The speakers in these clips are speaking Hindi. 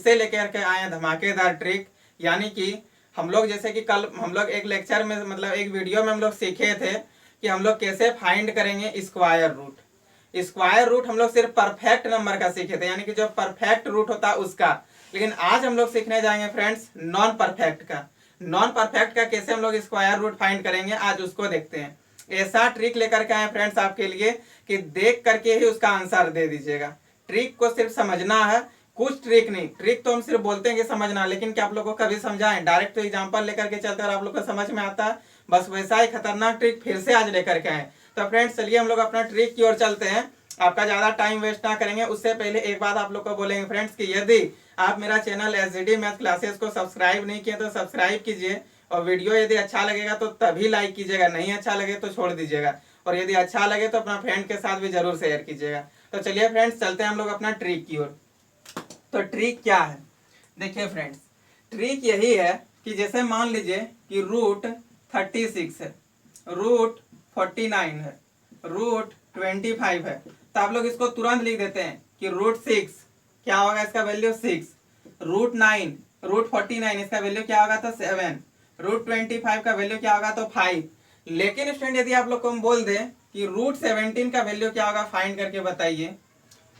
से लेकर के आए हैं धमाकेदार ट्रिक। यानी कि हम लोग जैसे कि कल हम लोग एक लेक्चर में मतलब एक वीडियो में हम लोग सीखे थे कि हम लोग कैसे फाइंड करेंगे स्क्वायर रूट। स्क्वायर रूट हम लोग सिर्फ परफेक्ट नंबर का सीखे थे, यानी कि जो परफेक्ट रूट होता है उसका। लेकिन आज हम लोग सीखने जाएंगे फ्रेंड्स नॉन परफेक्ट का। नॉन परफेक्ट का कैसे हम लोग स्क्वायर रूट फाइंड करेंगे, आज उसको देखते हैं। ऐसा ट्रिक लेकर के आए फ्रेंड्स आपके लिए कि देख करके ही उसका आंसर दे दीजिएगा। ट्रिक को सिर्फ समझना है, कुछ ट्रिक नहीं। ट्रिक तो हम सिर्फ बोलते हैं कि समझना, लेकिन क्या आप लोगों को कभी समझाएं? डायरेक्ट तो एग्जांपल लेकर के चलते और आप लोग को समझ में आता है, बस वैसा ही खतरनाक ट्रिक फिर से आज लेकर के आए। तो फ्रेंड्स चलिए हम लोग अपना ट्रिक की ओर चलते हैं। आपका ज्यादा टाइम वेस्ट ना करेंगे, उससे पहले एक बात आप लोग को बोलेंगे फ्रेंड्स कि यदि आप मेरा चैनल SGD मैथ क्लासेस को सब्सक्राइब नहीं किए तो सब्सक्राइब कीजिए, और वीडियो यदि अच्छा लगेगा तो तभी लाइक कीजिएगा, नहीं अच्छा लगे तो छोड़ दीजिएगा, और यदि अच्छा लगे तो अपना फ्रेंड के साथ भी जरूर शेयर कीजिएगा। तो चलिए फ्रेंड्स चलते हैं हम लोग अपना ट्रिक की ओर। तो ट्रिक क्या है, देखिए फ्रेंड्स, ट्रिक यही है कि जैसे मान लीजिए कि रूट 36 है, रूट 49 है, रूट 25 है, तो आप लोग इसको तुरंत लिख देते हैं कि रूट 6 क्या होगा, इसका वैल्यू 6, रूट 9, रूट 49 इसका वैल्यू क्या होगा तो 7, रूट 25 का वैल्यू क्या होगा तो 5। लेकिन स्टूडेंट यदि आप लोग को हम बोल दें कि रूट 17 का वैल्यू क्या होगा फाइंड करके बताइए,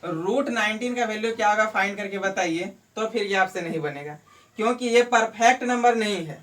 रूट 19 का वैल्यू क्या होगा फाइंड करके बताइए, तो फिर ये आपसे नहीं बनेगा, क्योंकि ये परफेक्ट नंबर नहीं है,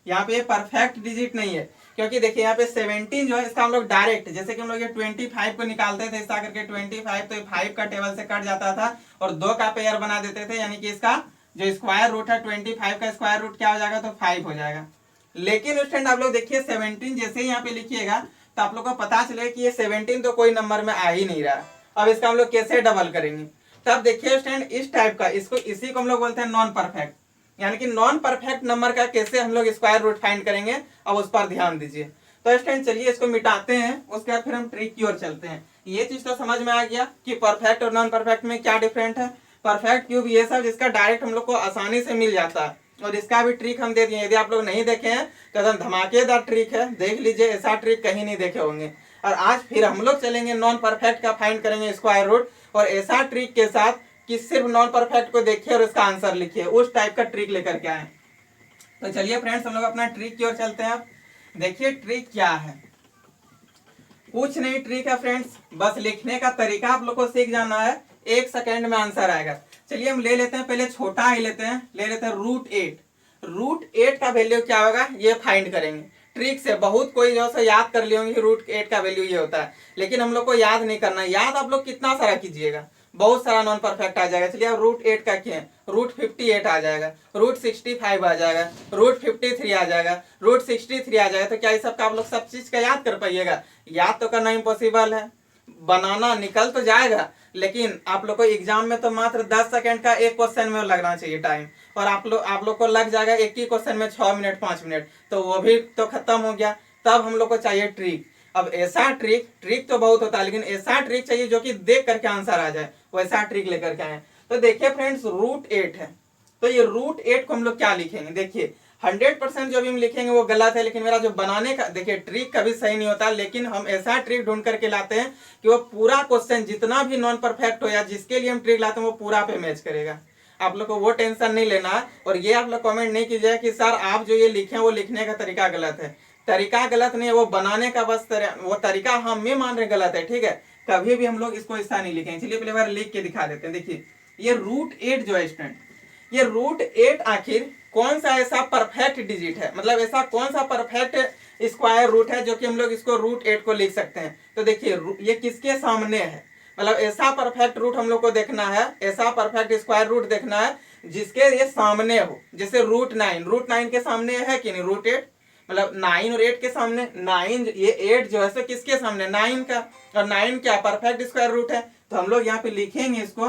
यहाँ पे परफेक्ट डिजिट नहीं है। क्योंकि देखिए यहाँ पे 17 जो है इसका हम लोग डायरेक्ट, जैसे कि हम लोग ये 25 को निकालते थे ऐसा करके 25, तो 5 का टेबल से कट जाता था और 2 का पेयर बना देते थे, यानी कि इसका जो स्क्वायर रूट है 25 का स्क्वायर रूट क्या हो जाएगा तो 5 हो जाएगा। लेकिन स्टूडेंट आप लोग देखिए 17 जैसे ही यहाँ पे लिखिएगा तो आप लोग को पता चलेगा कि ये 17 तो कोई नंबर में आ ही नहीं रहा। अब इसका हम लोग कैसे डबल करेंगे, तब देखिए स्टूडेंट इस टाइप का, इसको इसी को हम लोग बोलते हैं नॉन परफेक्ट, यानी कि नॉन परफेक्ट नंबर का कैसे हम लोग स्क्वायर रूट फाइंड करेंगे, अब उस पर ध्यान दीजिए। तो स्टूडेंट चलिए इसको मिटाते हैं, उसके बाद फिर हम ट्रिक की ओर चलते हैं। ये चीज तो समझ में आ गया कि परफेक्ट और नॉन परफेक्ट में क्या डिफरेंट है। परफेक्ट क्यूब ये सब जिसका डायरेक्ट हम लोग को आसानी से मिल जाता है, और इसका भी ट्रिक हम दे दिए। यदि आप लोग नहीं देखे हैं तो एकदम धमाकेदार ट्रिक है, देख लीजिए, ऐसा ट्रिक कहीं नहीं देखे होंगे। और आज फिर हम लोग चलेंगे नॉन परफेक्ट का फाइंड करेंगे स्क्वायर रूट, और ऐसा ट्रिक के साथ कि सिर्फ नॉन परफेक्ट को देखिए और उसका आंसर लिखिए, उस टाइप का ट्रिक लेकर के आए। तो चलिए फ्रेंड्स हम लोग अपना ट्रिक की ओर चलते हैं। देखिए ट्रिक क्या है, कुछ नहीं ट्रिक है फ्रेंड्स, बस लिखने का तरीका आप लोग को सीख जाना है, 1 सेकेंड में आंसर आएगा। चलिए हम ले लेते हैं, पहले छोटा ही लेते हैं, ले लेते हैं रूट 8। रूट 8 का वैल्यू क्या होगा ये फाइंड करेंगे ट्रिक से। बहुत कोई जो है याद कर लिए होंगे रूट 8 का वैल्यू ये होता है, लेकिन हम लोग को याद नहीं करना। याद आप लोग कितना सारा कीजिएगा, बहुत सारा नॉन परफेक्ट आ जाएगा। चलिए अब रूट 8 का क्या है, रूट 58 आ जाएगा, रूट 65 आ जाएगा, रूट 53 आ जाएगा, रूट 63 आ जाएगा। तो क्या इस सब का आप लोग सब चीज का याद कर पाइएगा? याद तो करना इम्पॉसिबल है, बनाना निकल तो जाएगा, लेकिन आप लोग को एग्जाम में तो मात्र 10 सेकंड का एक क्वेश्चन में लगना चाहिए टाइम, और आप लोग को लग जाएगा एक ही क्वेश्चन में 6 मिनट 5 मिनट, तो वो भी तो खत्म हो गया। तब हम लोग को चाहिए ट्रिक। अब ऐसा ट्रिक तो बहुत होता है, लेकिन ऐसा ट्रिक चाहिए जो कि देख करके आंसर आ जाए, वैसा ट्रिक लेकर के आए। तो देखिए फ्रेंड्स रूट 8 है, तो ये रूट 8 को हम लोग क्या लिखेंगे, देखिए 100% जो भी हम लिखेंगे वो गलत है, लेकिन मेरा जो बनाने का, देखिए ट्रिक कभी सही नहीं होता, लेकिन हम ऐसा ट्रिक ढूंढ करके लाते हैं कि वो पूरा क्वेश्चन जितना भी नॉन परफेक्ट हो या जिसके लिए हम ट्रिक लाते हैं वो पूरा पे मैच करेगा। आप लोग को वो टेंशन नहीं लेना। और ये आप लोग कमेंट नहीं कीजिएगा कि सर आप जो ये लिखे वो लिखने का तरीका गलत है। तरीका गलत नहीं है, वो बनाने का बस वो तरीका हम भी मान रहे गलत है, ठीक है। कभी भी हम लोग इसको ऐसा नहीं लिखेंगे। चलिए पहले बार लिख के दिखा देते हैं। देखिए ये रूट 8 जो है स्टूडेंट, ये रूट 8 आखिर कौन सा ऐसा परफेक्ट डिजिट है, मतलब ऐसा कौन सा परफेक्ट स्क्वायर रूट है जो कि हम लोग इसको रूट 8 को लिख सकते हैं। तो देखिए ये किसके सामने है, मतलब ऐसा परफेक्ट रूट हम लोग को देखना है, ऐसा परफेक्ट स्क्वायर रूट देखना है जिसके ये सामने हो। जैसे रूट 9 के सामने है कि नहीं रूट 8, मतलब 9 और 8 के सामने, 9 ये 8 जो है सो किसके सामने 9 का, और 9 क्या परफेक्ट स्क्वायर रूट है। तो हम लोग यहाँ पे लिखेंगे इसको,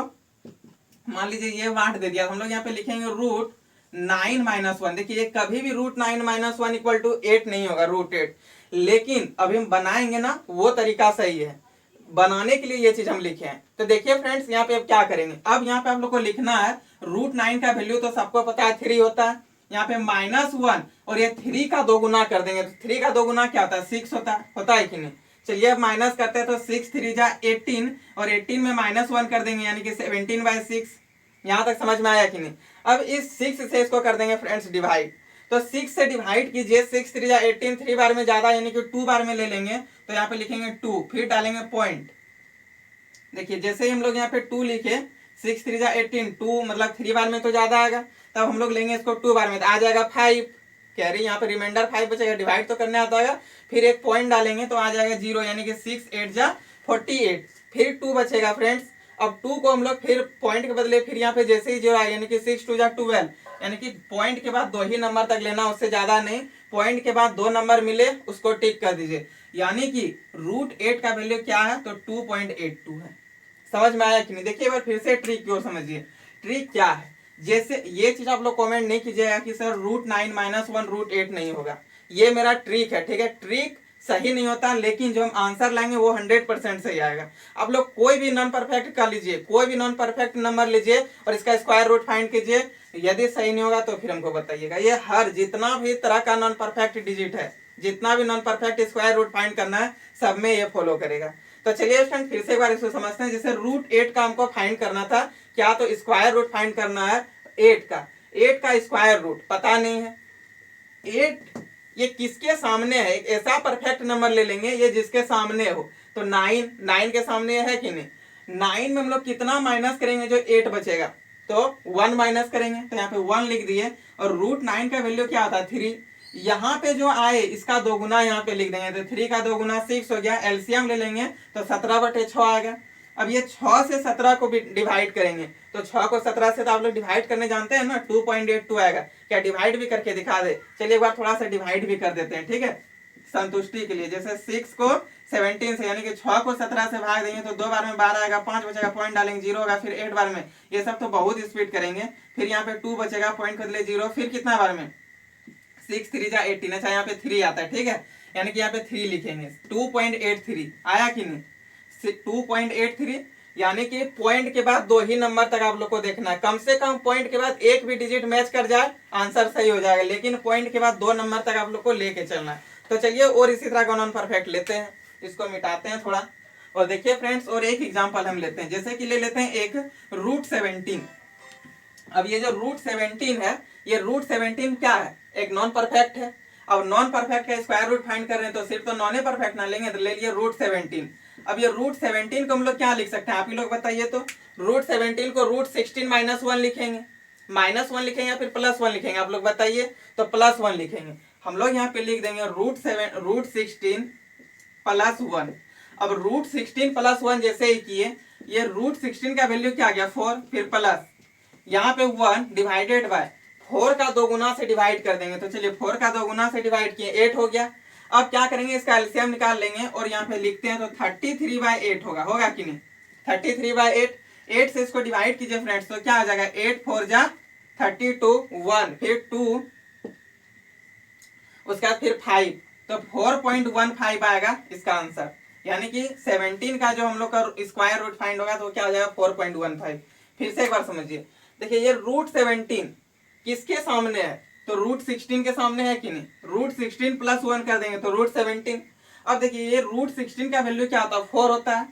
मान लीजिए ये वाट दे दिया, हम लोग यहाँ पे लिखेंगे रूट 9-1। देखिए कभी भी रूट 9-1 इक्वल टू 8 नहीं होगा, रूट 8। लेकिन अभी हम बनाएंगे ना वो तरीका सही है, बनाने के लिए ये चीज हम लिखे हैं। तो देखिए फ्रेंड्स यहाँ पे अब क्या करेंगे, अब यहाँ पे हम लोग को लिखना है रूट 9 का वैल्यू तो सबको पता है 3 होता है, यहाँ पे -1 और ये 3 का 2 गुना कर देंगे। तो 3 का 2 गुना क्या होता है 6 होता है कि नहीं। चलिए अब माइनस करते हैं, तो 6 3 जा 18 और 18 में -1 कर देंगे, यानी कि 17/6। यहाँ तक समझ में आया कि नहीं। अब इस 6 से इसको कर देंगे फ्रेंड्स डिवाइड, तो 6 से डिवाइड कीजिए, 6 3 18, 3 बार में ज्यादा यानी कि 2 बार में ले लेंगे, तो यहाँ पे लिखेंगे 2, फिर डालेंगे पॉइंट। देखिए जैसे ही हम लोग यहाँ पे 2 लिखे, 6 3 18, 2 मतलब 3 बार में तो ज्यादा आएगा, तब हम लोग लेंगे इसको 2 बार में, तो आ जाएगा 5। कैरी यहाँ पे रिमाइंडर 5 बचेगा, डिवाइड तो करने आता है, फिर एक पॉइंट डालेंगे तो आ जाएगा 0, यानी कि 6 8 48, फिर 2 बचेगा फ्रेंड्स। अब 2 को हम लोग फिर पॉइंट के बदले फिर यहाँ पे जैसे ही 0 आए, यानी कि 6 2 12, यानी कि पॉइंट के बाद 2 ही नंबर तक लेना, उससे ज्यादा नहीं। पॉइंट के बाद 2 नंबर मिले उसको टिक कर दीजिए, यानी कि √8 का वैल्यू क्या है, तो 2.82 है। समझ में आया कि नहीं। देखिए एक बार फिर से ट्रिक की ओर समझिए, ट्रिक क्या है। जैसे ये चीज आप लोग कमेंट नहीं कीजिएगा कि सर √9 - 1 √8 नहीं होगा, ये मेरा ट्रिक है, ठीक है। ट्रिक सही नहीं होता, लेकिन जो हम आंसर लाएंगे वो 100% सही आएगा। आप लोग कोई भी नॉन परफेक्ट कर लीजिए, कोई भी नॉन परफेक्ट नंबर लीजिए और इसका स्क्वायर रूट फाइंड कीजिए, यदि सही नहीं होगा तो फिर हमको बताइएगा। ये हर जितना भी तरह का नॉन परफेक्ट डिजिट है, जितना भी non perfect square root find करना है, सब में ये फॉलो करेगा। तो चलिए फ्रेंड फिर से एक बार इसको समझते हैं। जैसे √8 का हमको फाइंड करना था, क्या तो स्क्वायर रूट फाइंड करना है 8 का स्क्वायर रूट पता नहीं है। 8 ये किसके सामने है, एक ऐसा परफेक्ट नंबर ले लेंगे ये जिसके सामने हो, तो 9 के सामने है कि नहीं। 9 में हम लोग कितना माइनस करेंगे, जो 8 बचेगा, तो 1 माइनस करेंगे, तो यहाँ पे 1 लिख दिए। और √9 का वैल्यू क्या होता है 3, यहाँ पे जो आए इसका 2 गुना यहाँ पे लिख देंगे, तो 3 का 2 गुना 6 हो गया। एलसीएम ले लेंगे तो 17/6 आएगा। अब ये 6 से 17 को भी डिवाइड करेंगे, तो 6 को 17 से तो आप लोग डिवाइड करने जानते हैं ना, 2.82 आएगा। क्या डिवाइड भी करके दिखा दे, चलिए एक बार थोड़ा सा डिवाइड भी कर देते हैं, ठीक है, संतुष्टि के लिए। जैसे 6 को 17 से, यानी कि 6 को 17 से भाग देंगे तो 2 बार में 12 आएगा, 5 बचेगा, पॉइंट डालेंगे 0 होगा, फिर 8 बार में, ये सब तो बहुत स्पीड करेंगे। फिर यहाँ पे 2 बचेगा, पॉइंट कर ले 0, फिर कितना बार में 6 3 18, अच्छा यहाँ पे 3 आता है, ठीक है, यानी कि यहाँ पे 3 लिखेंगे। 2.83 आया कि नहीं, 2.83, यानी कि पॉइंट के बाद 2 ही नंबर तक आप लोग को देखना है। कम से कम पॉइंट के बाद एक भी डिजिट मैच कर जाए आंसर सही हो जाएगा, लेकिन पॉइंट के बाद 2 नंबर तक आप लोग को लेके चलना है। तो चलिए और इसी तरह का नॉन परफेक्ट लेते हैं, इसको मिटाते हैं थोड़ा। और देखिए फ्रेंड्स और एक एग्जांपल हम लेते हैं, जैसे कि ले लेते हैं एक √17। अब ये जो √17 है, ये √17 क्या है, एक नॉन परफेक्ट है। अब नॉन परफेक्ट का स्क्वायर रूट फाइंड कर रहे हैं, तो सिर्फ तो नॉन परफेक्ट ना लेंगे, तो ले लिए √17। अब ये √17 को हम लोग क्या लिख सकते हैं, आप ही लोग बताइए। तो √17 को √16 - 1 लिखेंगे, -1 लिखेंगे या फिर +1 लिखेंगे, आप लोग बताइए। तो +1 लिखेंगे, हम लोग यहाँ पे लिख देंगे √16 + 1। अब √16 + 1 जैसे ही किए, ये √16 का वैल्यू क्या आ गया 4, फिर प्लस यहाँ पे 1 डिवाइडेड बाय 4 का 2 गुना से डिवाइड कर देंगे। तो चलिए 4 का 2 गुना से डिवाइड किए, 8 हो गया। अब क्या करेंगे, इसका एलसीएम निकाल लेंगे और यहाँ पे लिखते हैं, तो 33/8 होगा कि नहीं, 33/8। 8 से इसको डिवाइड कीजिए फ्रेंड्स, तो क्या आ जाएगा, 8 4 32, 1 फिर 2, उसके बाद फिर 5, तो 4.15 आएगा इसका आंसर। यानी कि 17 का जो हम लोग का स्क्वायर रूट फाइंड होगा तो क्या हो जाएगा 4.15। फिर से एक बार समझिए, देखिए ये √17 किसके सामने है, तो √16 के सामने है कि नहीं। √16 + 1 कर देंगे तो √17। अब देखिए ये √16 का वैल्यू क्या होता है, 4 होता है।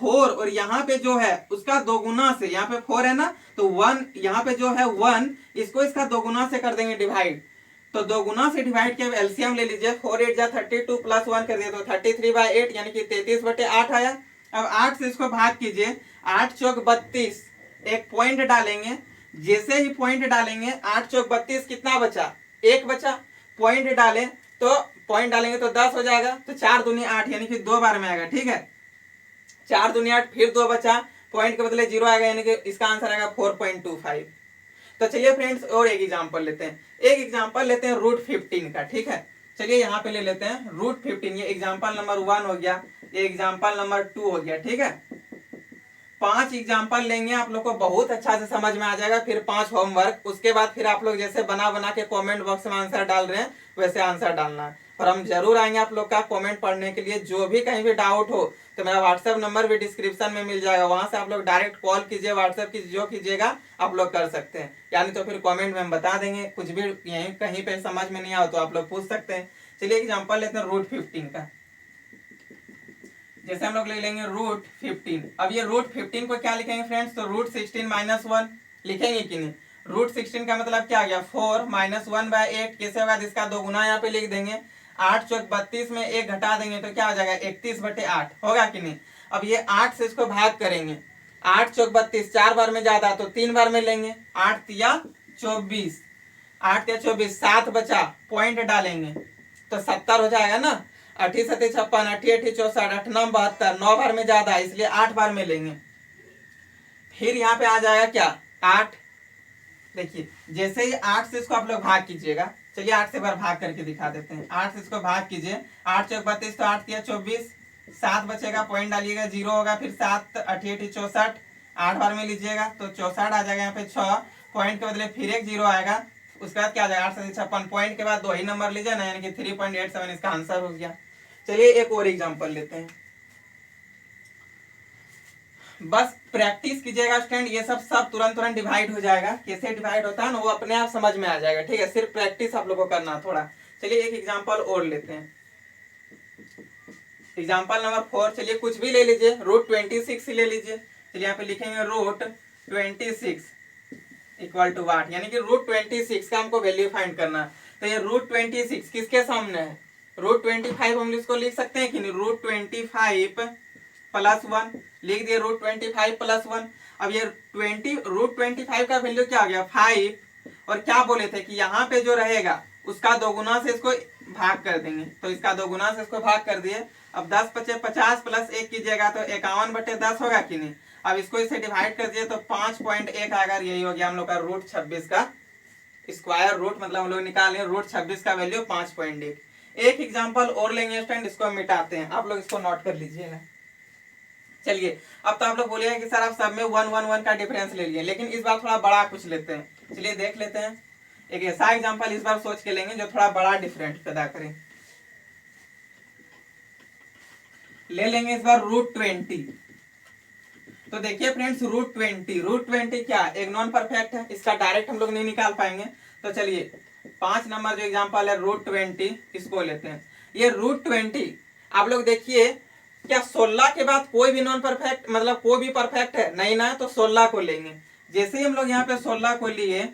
4 और यहाँ पे जो है उसका 2 गुना से, यहाँ पे 4 है ना, तो 1 यहाँ पे जो है 1, इसको इसका 2 गुना से कर देंगे डिवाइड। तो 2 गुना से डिवाइड के एलसीएम ले लीजिए, 4 8 32 + 1 कर दिए तो 33/8, यानी कि 33/8 आया। अब 8 से इसको भाग कीजिए, 8 चौक 32, एक पॉइंट डालेंगे। जैसे ही पॉइंट डालेंगे 8 चौक 32 कितना बचा, 1 बचा। पॉइंट डालें तो पॉइंट डालेंगे तो 10 हो जाएगा, तो 4 दूनी 8, यानी कि 2 बार में आएगा, ठीक है। 4 दूनी 8, फिर 2 बचा, पॉइंट के बदले 0 आएगा, यानी कि इसका आंसर आएगा 4.25। तो चलिए फ्रेंड्स और एक एग्जांपल लेते हैं, एक एग्जांपल लेते हैं √15 का, ठीक है। चलिए यहाँ पे ले लेते हैं √15, ये एग्जांपल नंबर 1 हो गया, ये एग्जांपल नंबर 2 हो गया, ठीक है। 5 एग्जांपल लेंगे, आप लोग को बहुत अच्छा से समझ में आ जाएगा। फिर 5 होमवर्क, उसके बाद फिर आप लोग जैसे बना बना के कमेंट बॉक्स में आंसर डाल रहे हैं वैसे आंसर डालना है। और हम जरूर आएंगे आप लोग का कमेंट पढ़ने के लिए। जो भी कहीं भी डाउट हो तो मेरा व्हाट्सएप नंबर भी डिस्क्रिप्शन में मिल जाएगा, वहां से आप लोग डायरेक्ट कॉल कीजिए, व्हाट्सएप की जो कीजिएगा आप लोग कर सकते हैं, यानी तो फिर कमेंट में हम बता देंगे। कुछ भी यहीं कहीं पे समझ में नहीं आओ तो आप लोग पूछ सकते हैं। चलिए एग्जाम्पल लेते हैं √15 का। जैसे हम लोग ले लेंगे √15। अब ये √15 को क्या लिखेंगे फ्रेंड्स, तो √16 - 1, लिखेंगे कि नहीं। √16 का मतलब क्या आ गया 4 - 1/8 कैसे होगा, जिसका 2 गुना यहाँ पे लिख देंगे। 8 चौक 32 में 1 घटा देंगे तो क्या हो जाएगा 31/8 होगा कि नहीं। अब ये 8 से इसको भाग करेंगे, 8 चौक 32 4 बार में ज्यादा तो 3 बार में लेंगे। 8 तिया 24, 8 तिया 24, 7 बचा, पॉइंट डालेंगे तो 70 हो जाएगा ना। 8 7 56, 8 8 64, 8 9 72, 9 बार में ज्यादा इसलिए 8 बार में लेंगे। फिर यहाँ पे आ जाएगा क्या 8, देखिए जैसे ही 8 से इसको आप लोग भाग कीजिएगा, चलिए 8 से बार भाग करके दिखा देते हैं। 8 से इसको भाग कीजिए, 8 चौक 32 तो 8 तिया 24, 7 बचेगा, पॉइंट डालिएगा 0 होगा, फिर 7 8 8 64, 8 बार में लीजिएगा तो 64 आ जाएगा। यहाँ पे 6 पॉइंट के बदले फिर एक 0 आएगा, उसके बाद क्या आ जाएगा 8 7 56, पॉइंट के बाद 2 ही नंबर लीजिए ना, यानी कि 3.87 इसका आंसर हो गया। चलिए एक और एग्जाम्पल लेते हैं, बस प्रैक्टिस कीजिएगा स्टूडेंट, ये सब तुरंत डिवाइड हो जाएगा। कैसे डिवाइड होता है ना वो अपने आप समझ में आ जाएगा, ठीक है, सिर्फ प्रैक्टिस आप लोगों को करना थोड़ा। चलिए एक एग्जांपल और लेते हैं, एग्जांपल नंबर 4। चलिए कुछ भी ले लीजिए, √26 ले लीजिए। चलिए यहाँ पे लिखेंगे √26 इक्वल टू वाट, यानी कि √26 का हमको वैल्यू फाइंड करना। तो ये √26 किसके सामने है, √25 हम इसको लिख सकते हैं कि नहीं, √25 + 1 लिख दिए, √25 + 1। अब ये √25 का वैल्यू क्या आ गया 5, और क्या बोले थे कि यहाँ पे जो रहेगा उसका 2 गुना से इसको भाग कर देंगे, तो इसका 2 गुना से इसको भाग कर दिए। अब 10 × 5 = 50 + 1 कीजिएगा तो 51/10 होगा कि नहीं। अब इसको इसे डिवाइड कर दिए तो 5.1 आएगा, यही हो गया हम लोग का √26 का स्क्वायर रूट, मतलब हम लोग निकाल लें √26 का वैल्यू 5.1। एक एग्जाम्पल और लेंगे स्टूडेंट, इसको मिटाते हैं, आप लोग इसको नोट कर लीजिएगा। चलिए अब तो आप लोग बोलिएगा कि सर आप सब में 1 1 1 का डिफरेंस ले लिए, लेकिन इस बार थोड़ा बड़ा कुछ लेते हैं। चलिए देख लेते हैं, एक ऐसा एग्जांपल इस बार सोच के लेंगे जो थोड़ा बड़ा डिफरेंट पैदा करे। ले लेंगे इस बार √20। तो देखिए फ्रेंड्स √20 क्या एक नॉन परफेक्ट है, इसका डायरेक्ट हम लोग नहीं निकाल पाएंगे। तो चलिए 5 नंबर जो एग्जांपल है √20 इसको लेते हैं। ये √20 आप लोग देखिए, क्या 16 के बाद कोई भी नॉन परफेक्ट, मतलब कोई भी परफेक्ट है नहीं ना, तो 16 को लेंगे। जैसे ही हम लोग यहाँ पे 16 को लिए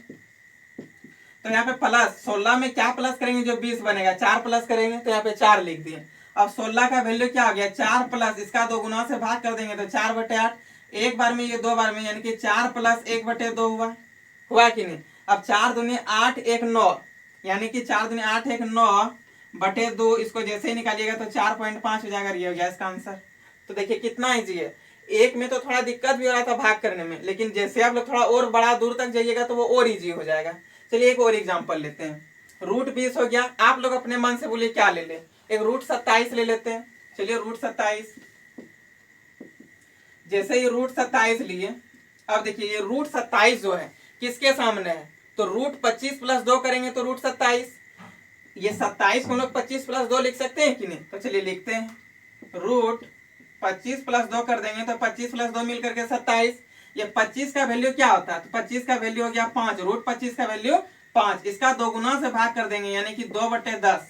तो यहाँ पे प्लस 16 में क्या प्लस करेंगे, जो 20 बनेगा 4 प्लस करेंगे, तो यहाँ पे 4 लिख दिए। अब 16 का वैल्यू क्या हो गया 4 प्लस इसका 2 गुना से भाग कर देंगे तो 4/8, एक बार में ये 2 बार में, यानी कि 4 + 1/2 हुआ कि नहीं। अब 4 दूनी 8 1 9, यानी कि 4 दूनी 8 1 9/2, इसको जैसे ही निकालिएगा तो 4.5 हो जाएगा, ये हो गया इसका आंसर। तो देखिए कितना ईजी है, एक में तो थोड़ा दिक्कत भी हो रहा था भाग करने में, लेकिन जैसे आप लोग थोड़ा और बड़ा दूर तक जाइएगा तो वो और ईजी हो जाएगा। चलिए एक और एग्जांपल लेते हैं, √20 हो गया। आप लोग अपने मन से बोलिए क्या ले ले, एक √27 ले लेते हैं। चलिए √27, जैसे ये √27 लिए, अब देखिए ये √27 जो है किसके सामने है, तो √25 + 2 करेंगे तो √27, ये 27 को लोग 25 + 2 लिख सकते हैं कि नहीं। तो चलिए लिखते हैं, √25 + 2 कर देंगे तो 25 + 2 मिलकर के 27। ये 25 का वैल्यू क्या होता है, तो 25 का वैल्यू हो गया 5, √25 का वैल्यू 5, इसका 2 गुना से भाग कर देंगे, यानी कि 2/10,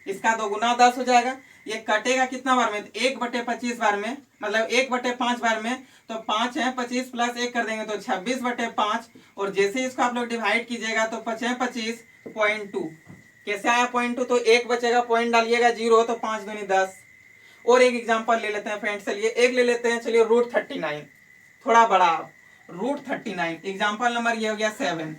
इसका 2 गुना 10 हो जाएगा। ये कटेगा कितना बार में, 1/25 बार में, मतलब 1/5 बार में, तो 5 है 25 + 1 कर देंगे तो 26/5, और जैसे इसको आप लोग डिवाइड कीजिएगा तो 5 है 25.2, कैसे आया 0.2, तो 1 बचेगा, पॉइंट डालिएगा 0, तो 5 दूनी 10। और एक एग्जांपल ले लेते हैं फ्रेंड्स, चलिए एक ले लेते हैं, चलिए √39, थोड़ा बड़ा √39, एग्जांपल नंबर ये हो गया 7।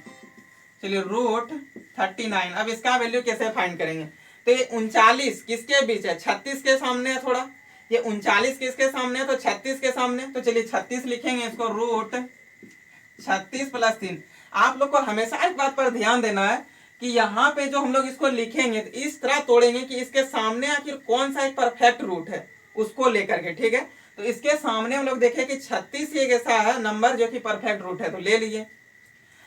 चलिए √39, अब इसका वैल्यू कैसे फाइंड करेंगे, तो ये 39 किसके बीच है, 36 के सामने है थोड़ा, ये 39 किसके सामने है, तो 36 के सामने। तो चलिए 36 लिखेंगे इसको, √36 + 3। आप लोग को हमेशा एक बात पर ध्यान देना है कि यहाँ पे जो हम लोग इसको लिखेंगे तो इस तरह तोड़ेंगे कि इसके सामने आखिर कौन सा एक परफेक्ट रूट है उसको लेकर के, ठीक है। तो इसके सामने हम लोग देखें कि 36 एक ऐसा है नंबर जो कि परफेक्ट रूट है, तो ले लिए।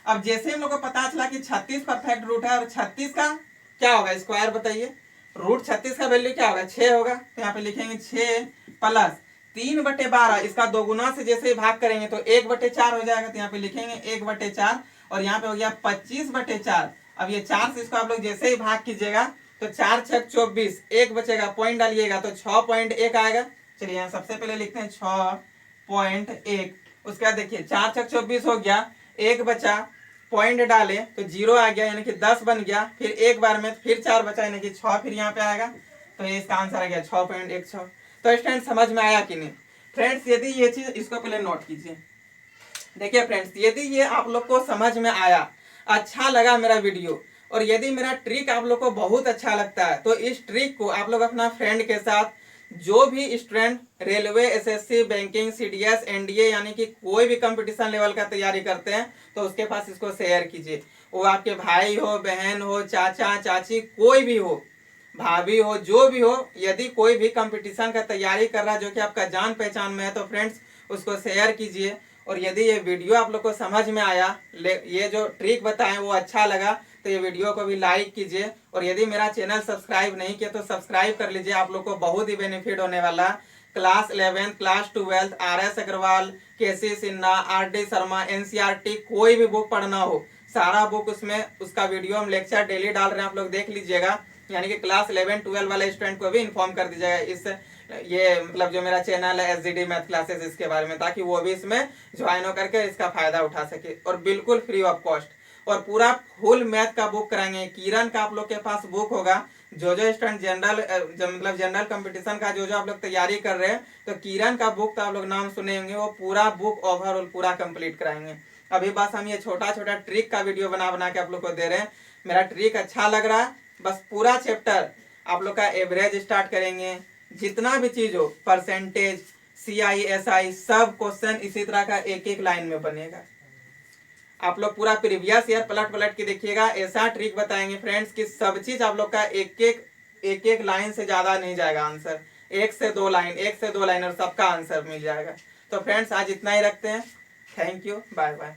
अब जैसे हम लोग को पता चला कि 36 परफेक्ट रूट है, और 36 का क्या होगा स्क्वायर बताइए, √36 का वैल्यू क्या होगा 6 होगा, तो यहाँ पे लिखेंगे 6 + 3/12, इसका 2 गुना से जैसे ही भाग करेंगे तो 1/4 हो जाएगा, तो यहाँ पे लिखेंगे 1/4, और यहाँ पे हो गया 25/4। अब ये 4 से इसको आप लोग जैसे ही भाग कीजिएगा तो 4 × 6 = 24, 1 बचेगा, पॉइंट डालिएगा तो 6.1 आएगा। चलिए यहाँ सबसे पहले लिखते हैं 6.1, उसके बाद देखिए 4 × 6 = 24 हो गया, एक बचा पॉइंट डाले तो 0 आ गया यानी कि 10 बन गया, फिर एक बार में फिर 4 बचा यानी कि 6 फिर यहाँ पे आएगा, तो ये इसका आंसर आ गया 6.16। तो स्टूडेंट समझ में आया कि नहीं फ्रेंड्स? यदि ये चीज, इसको पहले नोट कीजिए। देखिए फ्रेंड्स, यदि ये आप लोग को समझ में आया, अच्छा लगा मेरा वीडियो, और यदि मेरा ट्रिक आप लोग को बहुत अच्छा लगता है, तो इस ट्रिक को आप लोग अपना फ्रेंड के साथ, जो भी student railway, SSC, banking, CDS, NDA यानी कि कोई भी कंपटीशन लेवल का तैयारी करते हैं, तो उसके पास इसको शेयर कीजिए। वो आपके भाई हो, बहन हो, चाचा चाची, कोई भी हो, भाभी हो, जो भी हो, यदि कोई भी कंपटीशन का तैयारी कर रहा है जो कि आपका जान पहचान में है, तो फ्रेंड्स उसको शेयर कीजिए। और यदि ये वीडियो आप लोग को समझ में आया, ये जो ट्रिक बताएं वो अच्छा लगा, तो ये वीडियो को भी लाइक कीजिए। और यदि मेरा चैनल सब्सक्राइब नहीं किया तो सब्सक्राइब कर लीजिए, आप लोग को बहुत ही बेनिफिट होने वाला। Class 11, class 12, RS Agarwal, KC Sinha, RD Sharma, NCERT, कोई भी बुक पढ़ना हो, सारा बुक उसमें, उसका वीडियो हम लेक्चर डेली डाल रहे हैं, आप लोग देख लीजिएगा। यानी कि क्लास 11, 12 वाले स्टूडेंट को भी इन्फॉर्म कर दीजिएगा इस, ये मतलब जो मेरा चैनल है SGD मैथ क्लासेस, इसके बारे में, ताकि वो भी इसमें ज्वाइन होकर के इसका फायदा उठा सके, और बिल्कुल फ्री ऑफ कॉस्ट। और पूरा फुल मैथ का बुक कराएंगे। किरण का आप लोग के पास बुक होगा, जो स्टूडेंट जनरल, मतलब जनरल कंपटीशन का जो आप लोग तैयारी कर रहे हैं, तो किरण का बुक तो आप लोग नाम सुने होंगे, वो पूरा बुक ओवरऑल पूरा कंप्लीट कराएंगे। अभी बस हम ये छोटा छोटा ट्रिक का वीडियो बना बना के आप लोग को दे रहे हैं। मेरा ट्रिक अच्छा लग रहा है, बस पूरा चैप्टर आप लोग का एवरेज स्टार्ट करेंगे, जितना भी चीज हो, परसेंटेज, CI SI, सब क्वेश्चन इसी तरह का एक एक लाइन में बनेगा। आप लोग पूरा प्रीवियस ईयर पलट पलट के देखिएगा, ऐसा ट्रिक बताएंगे फ्रेंड्स कि सब चीज आप लोग का एक एक लाइन से ज्यादा नहीं जाएगा आंसर, 1 से 2 लाइन, 1 से 2 लाइन, और सबका आंसर मिल जाएगा। तो फ्रेंड्स आज इतना ही रखते हैं। Thank you, bye bye.